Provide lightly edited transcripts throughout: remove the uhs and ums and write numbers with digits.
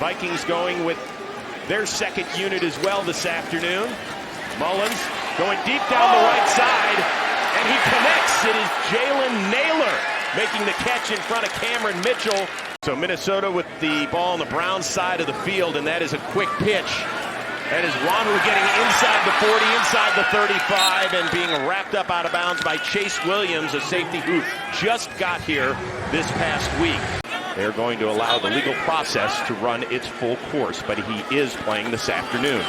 Vikings going with their second unit as well this afternoon. Mullins going deep down the right side, and he connects. It is Jalen Naylor making the catch in front of Cameron Mitchell. So Minnesota with the ball on the Browns side of the field, and that is a quick pitch. That is Wanwu getting inside the 40, inside the 35, and being wrapped up out of bounds by Chase Williams, a safety who just got here this past week. They're going to allow the legal process to run its full course, but he is playing this afternoon.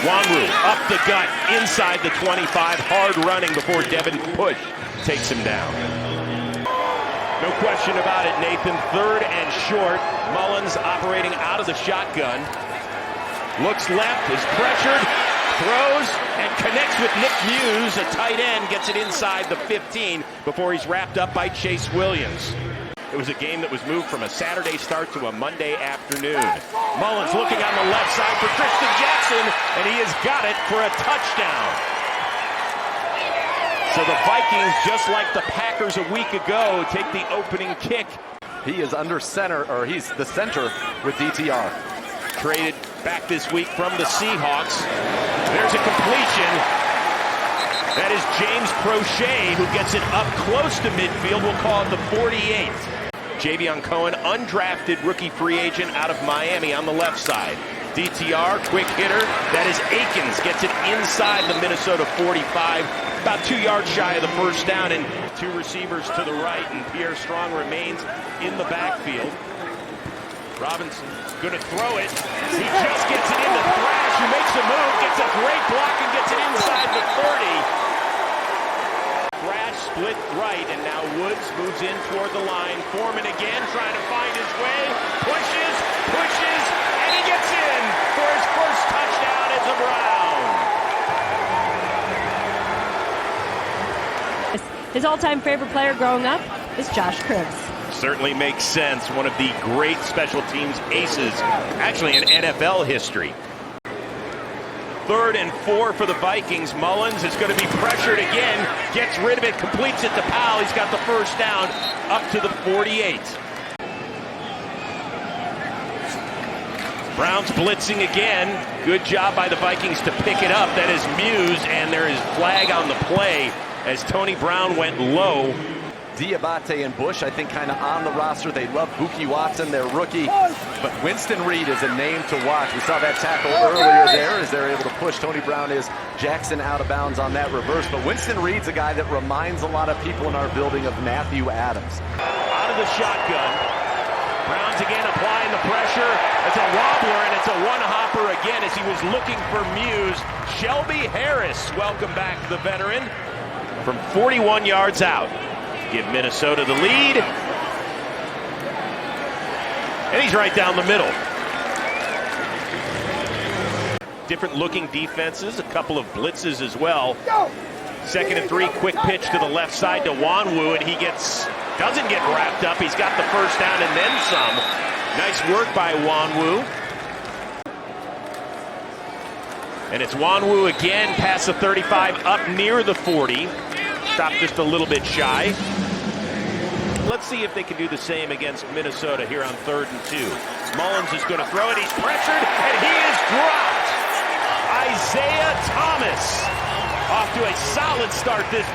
Wanwu up the gut, inside the 25, hard running before Devin Push takes him down. No question about it, Nathan. Third and short. Mullins operating out of the shotgun. Looks left, is pressured, throws, and connects with Nick Muse. A tight end gets it inside the 15 before he's wrapped up by Chase Williams. It was a game that was moved from a Saturday start to a Monday afternoon. Mullins looking on the left side for Tristan Jackson, and he has got it for a touchdown. So the Vikings, just like the Packers a week ago, take the opening kick. He is under center, or he's the center with DTR. Traded back this week from the Seahawks. There's a completion. That is James Prochet who gets it up close to midfield. We'll call it the 48th. Javion Cohen, undrafted rookie free agent out of Miami on the left side. DTR, quick hitter. That is Akins, gets it inside the Minnesota 45. About 2 yards shy of the first down, and two receivers to the right, and Pierre Strong remains in the backfield. Robinson's going to throw it. He just gets it into Thrash, who makes a move, gets a great block, and gets it inside the 30. Thrash split right, and now Woods moves in toward the line. Foreman again trying to find his way. Pushes, and he gets in for his first touchdown as a Brown. His all-time favorite player growing up is Josh Cribbs. Certainly makes sense. One of the great special teams aces, actually in NFL history. 3rd and 4 for the Vikings. Mullins is going to be pressured again. Gets rid of it, completes it to Powell. He's got the first down up to the 48. Browns blitzing again. Good job by the Vikings to pick it up. That is Muse, and there is flag on the play as Tony Brown went low. Diabate and Bush, I think, kind of on the roster. They love Buki Watson, their rookie. But Winston Reed is a name to watch. We saw that tackle earlier there as they're able to push. Tony Brown is Jackson out of bounds on that reverse. But Winston Reed's a guy that reminds a lot of people in our building of Matthew Adams. Out of the shotgun. Browns again applying the pressure. It's a wobbler, and it's a one-hopper again as he was looking for Muse. Shelby Harris, welcome back, the veteran, from 41 yards out. Give Minnesota the lead. And he's right down the middle. Different looking defenses, a couple of blitzes as well. 2nd and 3, quick pitch to the left side to Wanwu, and he doesn't get wrapped up. He's got the first down and then some. Nice work by Wanwu. And it's Wanwu again past the 35 up near the 40. Stopped just a little bit shy. Let's see if they can do the same against Minnesota here on 3rd and 2. Mullins is going to throw it. He's pressured, and he is dropped. Isaiah Thomas off to a solid start this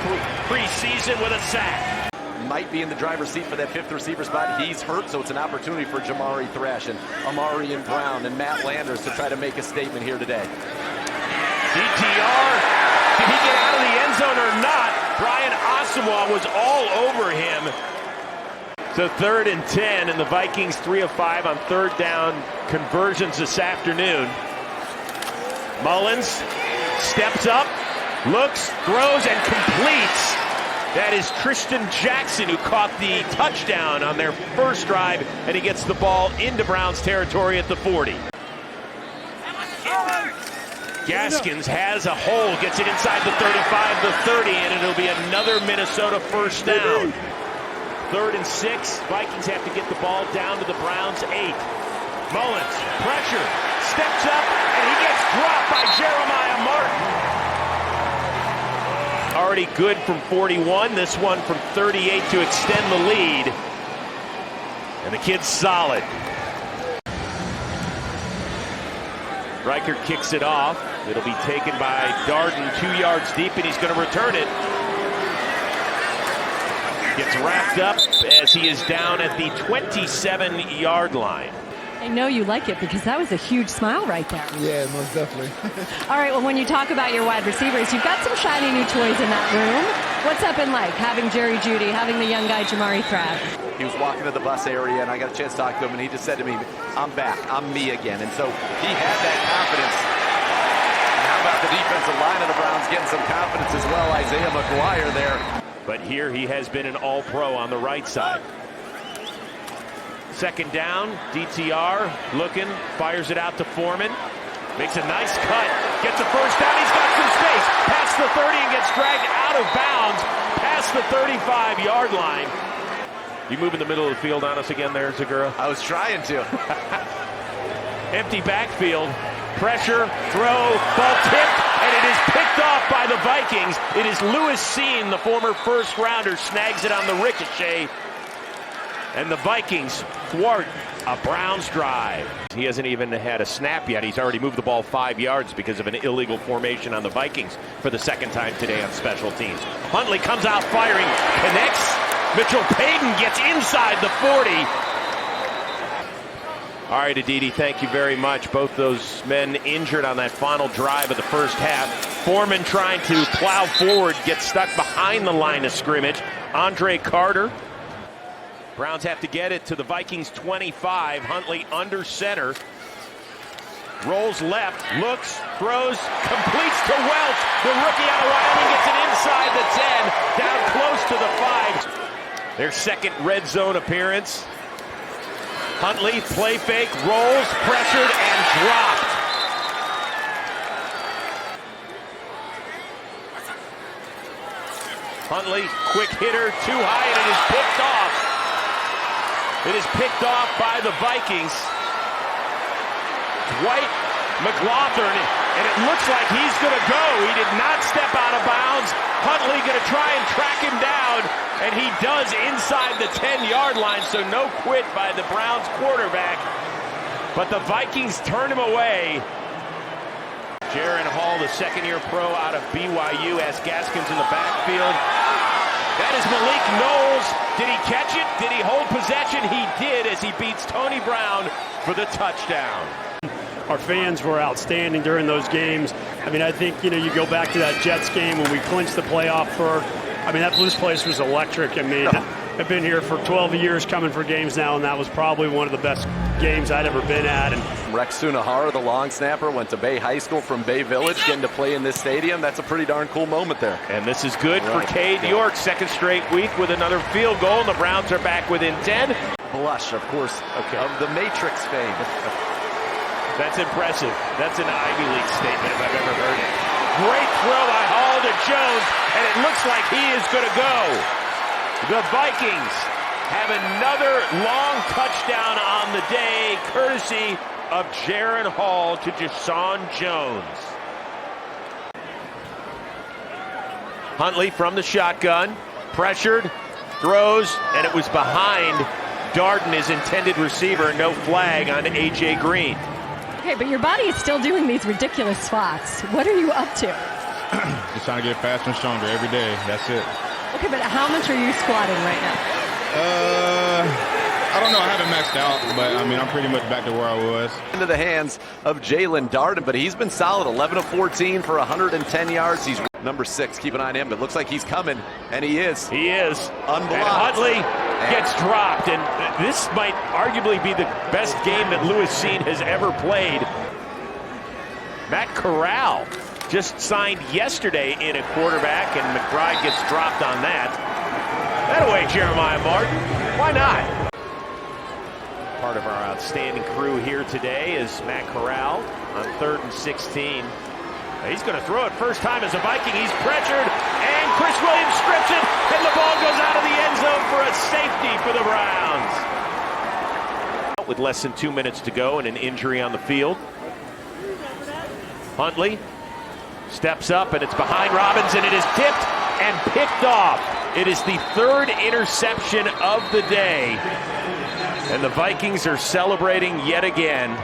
preseason with a sack. Might be in the driver's seat for that 5th receiver spot. He's hurt, so it's an opportunity for Jamari Thrash and Amari and Brown and Matt Landers to try to make a statement here today. DTR, did he get out of the end zone or not? Brian Asamoah was all over him. So 3rd and 10, and the Vikings 3 of 5 on 3rd down conversions this afternoon. Mullins steps up, looks, throws, and completes. That is Tristan Jackson who caught the touchdown on their first drive, and he gets the ball into Browns territory at the 40. Gaskins has a hole, gets it inside the 35, the 30, and it'll be another Minnesota first down. 3rd and 6, Vikings have to get the ball down to the Browns 8. Mullins, pressure, steps up, and he gets dropped by Jeremiah Martin. Already good from 41, this one from 38 to extend the lead. And the kid's solid. Riker kicks it off. It'll be taken by Darden 2 yards deep, and he's going to return it. Gets wrapped up as he is down at the 27-yard line. I know you like it because that was a huge smile right there. Yeah, most definitely. All right, well, when you talk about your wide receivers, you've got some shiny new toys in that room. What's that been like, having Jerry Jeudy, having the young guy Jamari Thrash? He was walking to the bus area, and I got a chance to talk to him, and he just said to me, I'm back. I'm me again. And so he had that confidence. And how about the defensive line of the Browns getting some confidence as well? Isaiah McGuire there. But here he has been an all-pro on the right side. Second down, DTR looking, fires it out to Foreman. Makes a nice cut, gets a first down, he's got some space. Past the 30 and gets dragged out of bounds, past the 35-yard line. You move in the middle of the field on us again there, Zagura? I was trying to. Empty backfield, pressure, throw, ball tipped, and it is picked off by the Vikings. It is Lewis Seen, the former first-rounder, snags it on the ricochet. And the Vikings thwart a Browns drive. He hasn't even had a snap yet. He's already moved the ball 5 yards because of an illegal formation on the Vikings for the second time today on special teams. Huntley comes out firing, connects. Mitchell Payton gets inside the 40. All right, Aditi, thank you very much. Both those men injured on that final drive of the first half. Foreman trying to plow forward, gets stuck behind the line of scrimmage. Andre Carter. Browns have to get it to the Vikings 25. Huntley under center. Rolls left, looks, throws, completes to Welch. The rookie out of Wyoming gets it inside the 10, down close to the 5. Their second red zone appearance. Huntley, play fake, rolls, pressured, and dropped. Huntley, quick hitter, too high, and it is picked off. It is picked off by the Vikings. Dwight McLaughlin, and it looks like he's going to go. He did not step out of bounds. Huntley going to try and track him down, and he does inside the 10-yard line, so no quit by the Browns quarterback. But the Vikings turn him away. Jaron Hall, the second-year pro out of BYU, has Gaskins in the backfield. That is Malik Knowles. Did he catch it? Did he hold possession? He did, as he beats Tony Brown for the touchdown. Our fans were outstanding during those games. I mean, I think, you go back to that Jets game when we clinched the playoff this place was electric. I mean, I've been here for 12 years coming for games now, and that was probably one of the best games I'd ever been at. And Rex Sunahara, the long snapper, went to Bay High School from Bay Village, getting to play in this stadium. That's a pretty darn cool moment there. And this is good for Cade York, second straight week with another field goal, and the Browns are back within 10. Blush, of course, of the Matrix fame. That's impressive. That's an Ivy League statement if I've ever heard it. Great throw by Hall to Jones, and it looks like he is going to go. The Vikings have another long touchdown on the day, courtesy of Jaron Hall to Deshaun Jones. Huntley from the shotgun, pressured, throws, and it was behind Darden, his intended receiver. No flag on A.J. Green. Okay, but your body is still doing these ridiculous spots. What are you up to? Just trying to get faster and stronger every day. That's it. Okay, but how much are you squatting right now? I don't know. I haven't maxed out, but I'm pretty much back to where I was. Into the hands of Jalen Darden, but he's been solid. 11 of 14 for 110 yards. He's number 6. Keep an eye on him. It looks like he's coming, and he is. He is. Unblocked. And Huntley gets dropped, and this might arguably be the best game that Lewis Seen has ever played. Matt Corral just signed yesterday in a quarterback, and McBride gets dropped on that. That away, Jeremiah Martin. Why not? Part of our outstanding crew here today is Matt Corral on 3rd and 16. He's going to throw it first time as a Viking. He's pressured, and Chris Williams strips it, and the ball goes out of the end zone for a safety for the Browns. With less than 2 minutes to go and an injury on the field, Huntley steps up, and it's behind Robbins, and it is tipped and picked off. It is the 3rd interception of the day, and the Vikings are celebrating yet again.